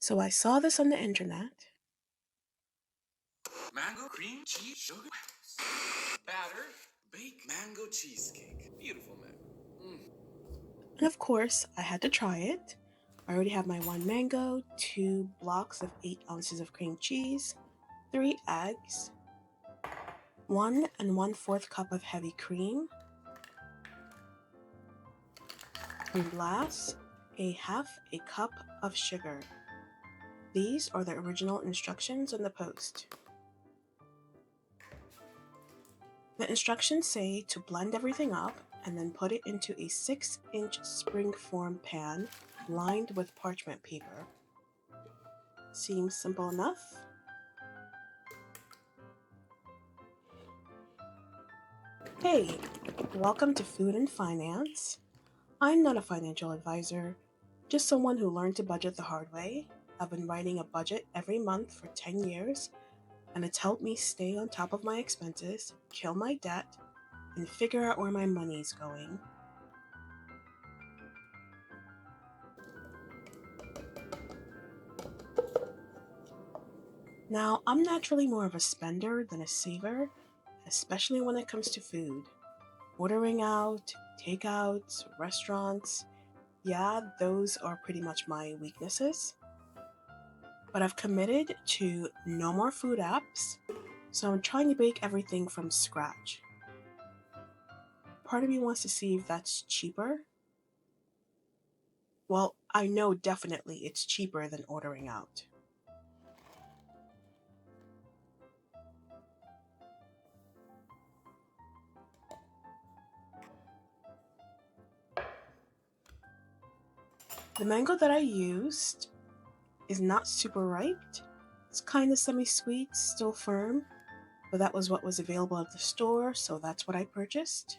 So I saw this on the internet, Mango cream cheese sugar batter, bake mango cheesecake. Beautiful man. and of course, I had to try it. I already have my one mango, two blocks of 8 ounces of cream cheese, 3 eggs, 1 1/4 cup of heavy cream, and last, a half a cup of sugar. These are the original instructions in the post. The instructions say to blend everything up and then put it into a 6-inch spring-form pan lined with parchment paper. Seems simple enough. Hey, welcome to Food and Finance. I'm not a financial advisor, just someone who learned to budget the hard way. I've been writing a budget every month for 10 years, and it's helped me stay on top of my expenses, kill my debt, and figure out where my money's going. Now, I'm naturally more of a spender than a saver, especially when it comes to food. Ordering out, takeouts, restaurants, yeah, those are pretty much my weaknesses. But I've committed to no more food apps, so I'm trying to bake everything from scratch. Part of me wants to see if that's cheaper. Well, I know definitely it's cheaper than ordering out. The mango that I used is not super ripe. It's kind of semi-sweet, still firm, but that was what was available at the store, so that's what I purchased.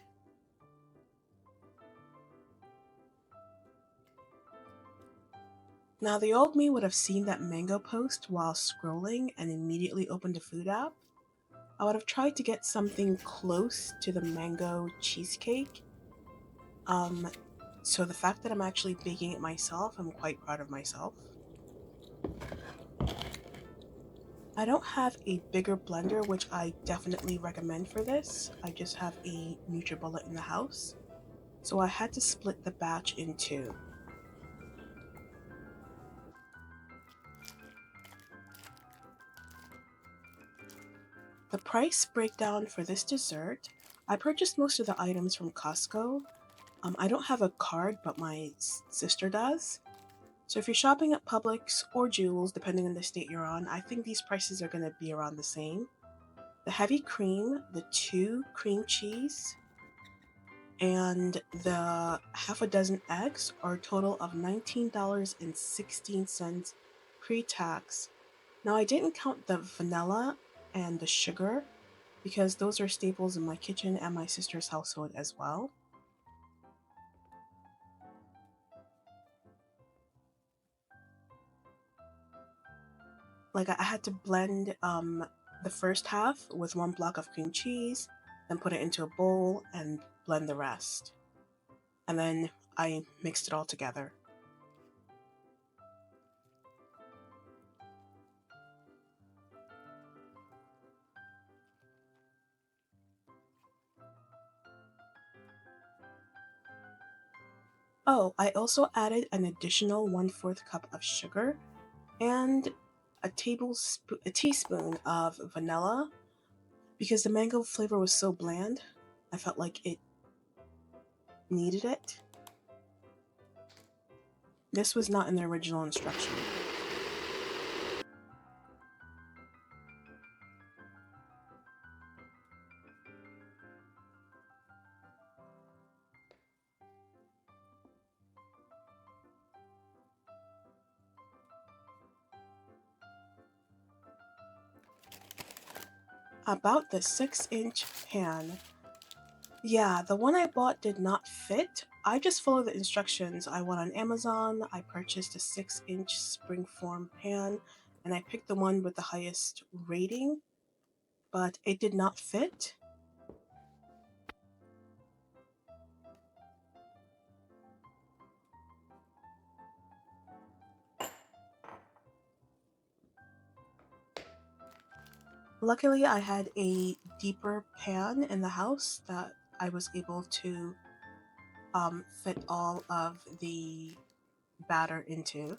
Now, the old me would have seen that mango post while scrolling and immediately opened a food app. I would have tried to get something close to the mango cheesecake. Um, so the fact that I'm actually baking it myself, I'm quite proud of myself. I don't have a bigger blender, which I definitely recommend for this. I just have a NutriBullet in the house. So I had to split the batch in two. The price breakdown for this dessert, I purchased most of the items from Costco. I don't have a card, but my sister does. So if you're shopping at Publix or Jewel's, depending on the state you're on, I think these prices are going to be around the same. The heavy cream, the 2 cream cheese, and the half a dozen eggs are a total of $19.16 pre-tax. Now I didn't count the vanilla and the sugar because those are staples in my kitchen and my sister's household as well. Like I had to blend the first half with 1 block of cream cheese, then put it into a bowl and blend the rest. And then I mixed it all together. Oh, I also added an additional 1/4 cup of sugar and a teaspoon of vanilla because the mango flavor was so bland. I felt like it needed it. This was not in the original instruction. About the 6-inch pan. Yeah, the one I bought did not fit. I just followed the instructions. I went on Amazon, I purchased a 6-inch springform pan, and I picked the one with the highest rating, but it did not fit. Luckily, I had a deeper pan in the house that I was able to fit all of the batter into.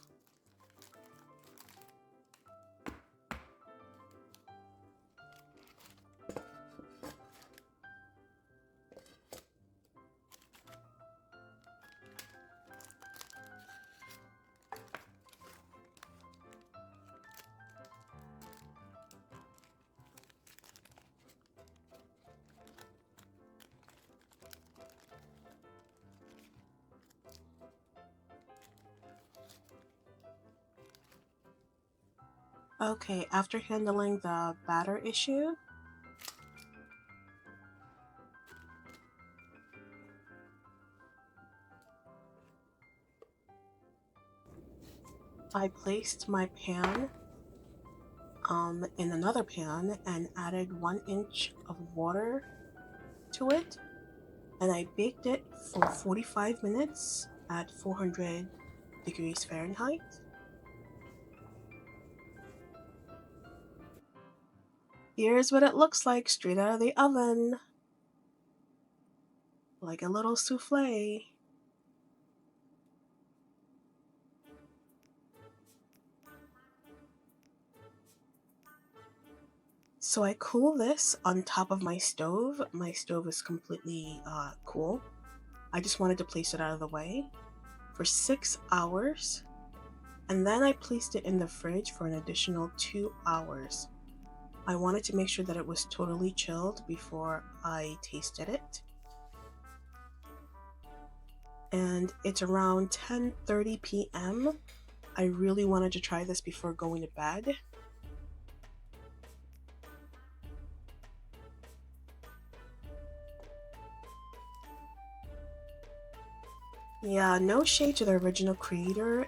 Okay, after handling the batter issue, I placed my pan in another pan and added 1 inch of water to it, and I baked it for 45 minutes at 400 degrees Fahrenheit. Here's what it looks like straight out of the oven, like a little souffle. So I cool this on top of my stove. My stove is completely cool. I just wanted to place it out of the way for 6 hours, and then I placed it in the fridge for an additional 2 hours. I wanted to make sure that it was totally chilled before I tasted it. And it's around 10:30 p.m. I really wanted to try this before going to bed. Yeah, no shade to the original creator.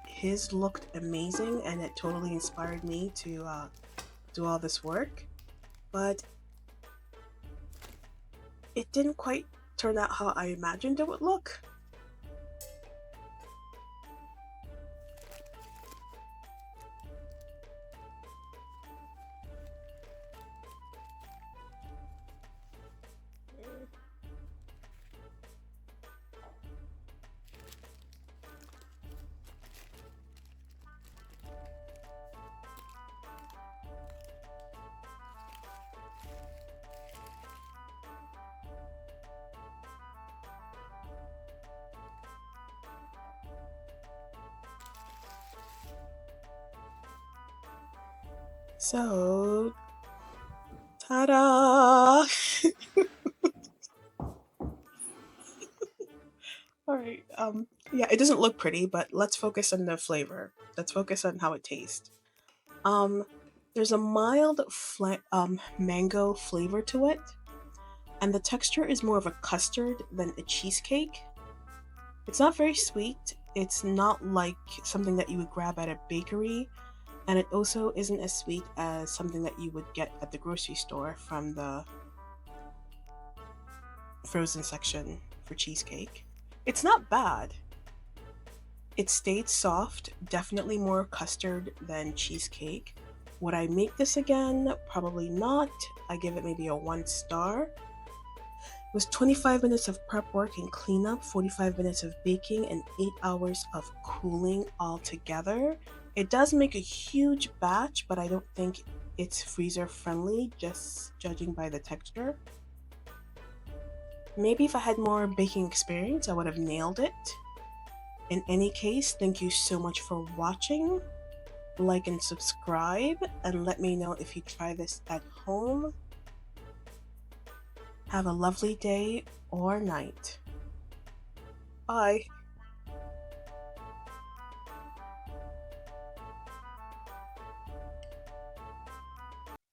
His looked amazing and it totally inspired me to do all this work. But it didn't quite turn out how I imagined it would look. So, ta-da! Alright, yeah, it doesn't look pretty, but let's focus on the flavor. Let's focus on how it tastes. Um, there's a mild mango flavor to it, and the texture is more of a custard than a cheesecake. It's not very sweet, it's not like something that you would grab at a bakery, and it also isn't as sweet as something that you would get at the grocery store from the frozen section for cheesecake. It's not bad. It stayed soft, definitely more custard than cheesecake. Would I make this again? Probably not. I give it maybe a 1 star. It was 25 minutes of prep work and cleanup, 45 minutes of baking, and 8 hours of cooling all together. It does make a huge batch, but I don't think it's freezer friendly, just judging by the texture. Maybe if I had more baking experience, I would have nailed it. In any case, thank you so much for watching. Like and subscribe, and let me know if you try this at home. Have a lovely day or night. Bye.